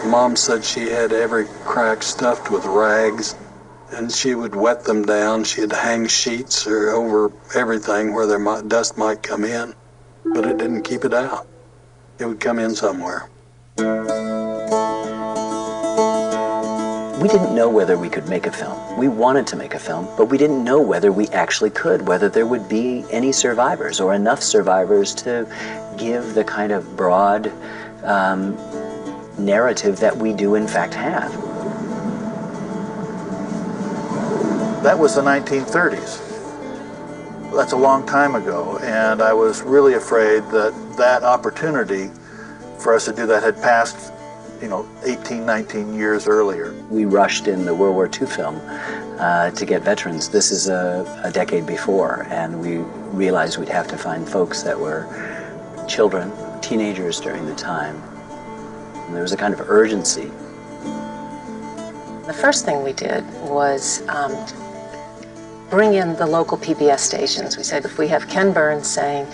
Mom said she had every crack stuffed with rags, and she would wet them down. She'd hang sheets or over everything where dust might come in, but it didn't keep it out. It would come in somewhere. We didn't know whether we could make a film. We wanted to make a film, but we didn't know whether we actually could, whether there would be any survivors or enough survivors to give the kind of broad narrative that we do in fact have. That was the 1930s. That's a long time ago, and I was really afraid that that opportunity for us to do that had passed 18, 19 years earlier. We rushed in the World War II film to get veterans. This is a decade before, and we realized we'd have to find folks that were children, teenagers during the time. And there was a kind of urgency. The first thing we did was bring in the local PBS stations. We said, if we have Ken Burns saying,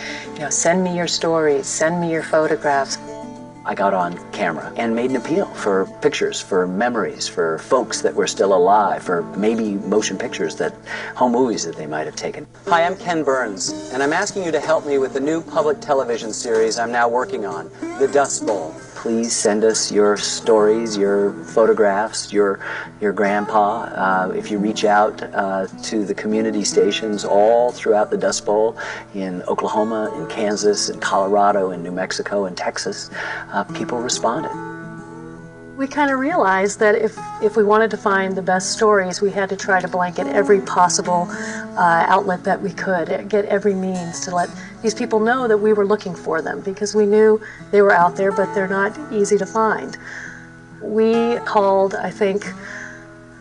send me your stories, send me your photographs. I got on camera and made an appeal for pictures, for memories, for folks that were still alive, for maybe motion pictures, home movies that they might have taken. Hi, I'm Ken Burns, and I'm asking you to help me with the new public television series I'm now working on, The Dust Bowl. Please send us your stories, your photographs, your grandpa. If you reach out to the community stations all throughout the Dust Bowl in Oklahoma, in Kansas, in Colorado, in New Mexico, and Texas, people responded. We kind of realized that if we wanted to find the best stories, we had to try to blanket every possible outlet that we could, get every means to let these people know that we were looking for them, because we knew they were out there, but they're not easy to find. We called, I think,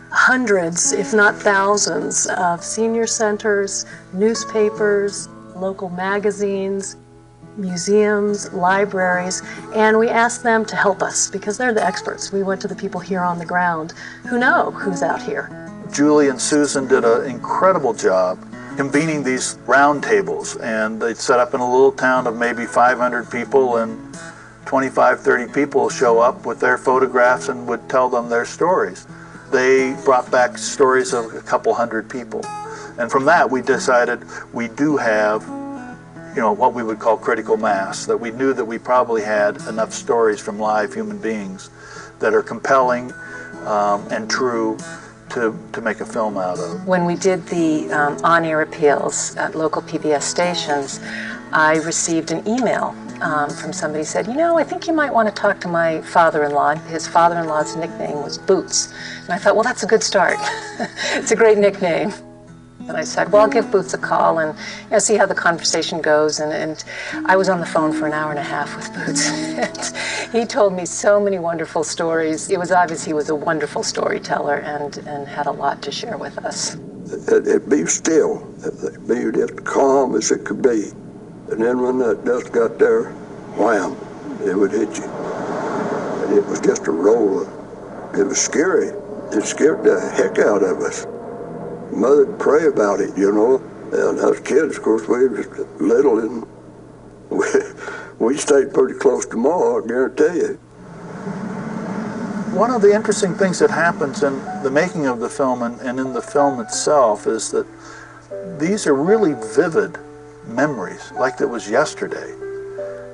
hundreds, if not thousands, of senior centers, newspapers, local magazines, museums, libraries, and we asked them to help us because they're the experts. We went to the people here on the ground who know who's out here. Julie and Susan did an incredible job convening these round tables, and they'd set up in a little town of maybe 500 people, and 25, 30 people show up with their photographs and would tell them their stories. They brought back stories of a couple hundred people. And from that we decided we do have what we would call critical mass, that we knew that we probably had enough stories from live human beings that are compelling and true to make a film out of. When we did the on-air appeals at local PBS stations, I received an email from somebody who said, I think you might want to talk to my father-in-law. His father-in-law's nickname was Boots. And I thought, well, that's a good start. It's a great nickname. And I said, well, I'll give Boots a call and see how the conversation goes. And I was on the phone for an hour and a half with Boots. And he told me so many wonderful stories. It was obvious he was a wonderful storyteller and had a lot to share with us. It'd be still. It'd be as calm as it could be. And then when that dust got there, wham, it would hit you. And it was just a roll. It was scary. It scared the heck out of us. Mother'd pray about it, And us kids, of course, we were just little, and we stayed pretty close to Ma, I guarantee you. One of the interesting things that happens in the making of the film and in the film itself is that these are really vivid memories, like it was yesterday,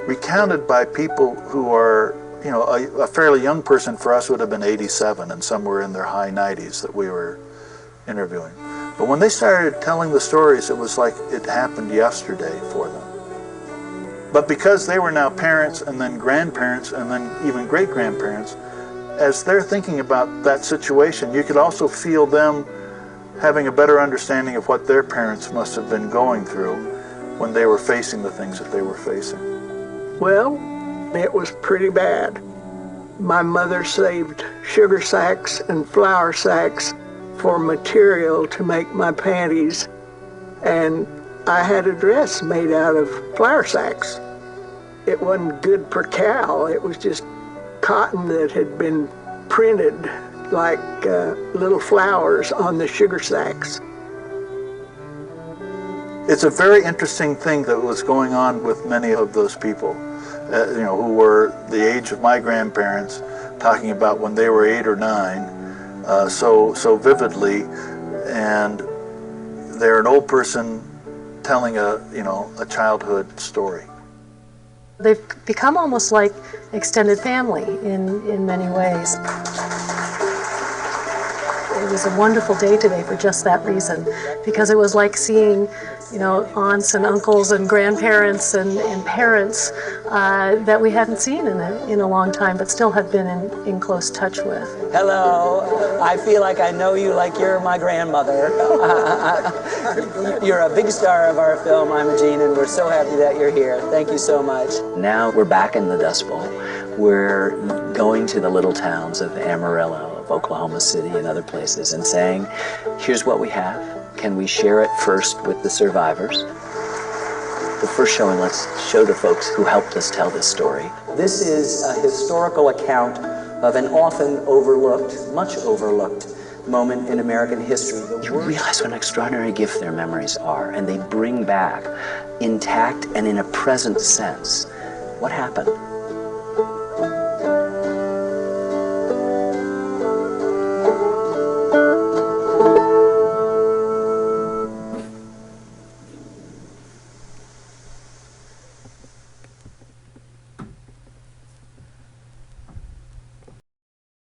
recounted by people who are, a fairly young person for us would have been 87, and some were in their high 90s that we were interviewing. But when they started telling the stories, it was like it happened yesterday for them. But because they were now parents and then grandparents and then even great-grandparents, as they're thinking about that situation, you could also feel them having a better understanding of what their parents must have been going through when they were facing the things that they were facing. Well, it was pretty bad. My mother saved sugar sacks and flour sacks for material to make my panties, and I had a dress made out of flour sacks. It wasn't good percale, it was just cotton that had been printed like little flowers on the sugar sacks. It's a very interesting thing that was going on with many of those people, who were the age of my grandparents, talking about when they were 8 or 9, so vividly, and they're an old person telling a childhood story. They've become almost like extended family in many ways. It was a wonderful day today for just that reason, because it was like seeing, aunts and uncles and grandparents and parents that we hadn't seen in a long time, but still have been in close touch with. Hello, I feel like I know you like you're my grandmother. You're a big star of our film, Imogene, and we're so happy that you're here. Thank you so much. Now we're back in the Dust Bowl. We're going to the little towns of Amarillo, of Oklahoma City and other places and saying, here's what we have. Can we share it first with the survivors? The first showing, let's show the folks who helped us tell this story. This is a historical account of an often overlooked, much overlooked moment in American history. You realize what an extraordinary gift their memories are, and they bring back intact and in a present sense what happened.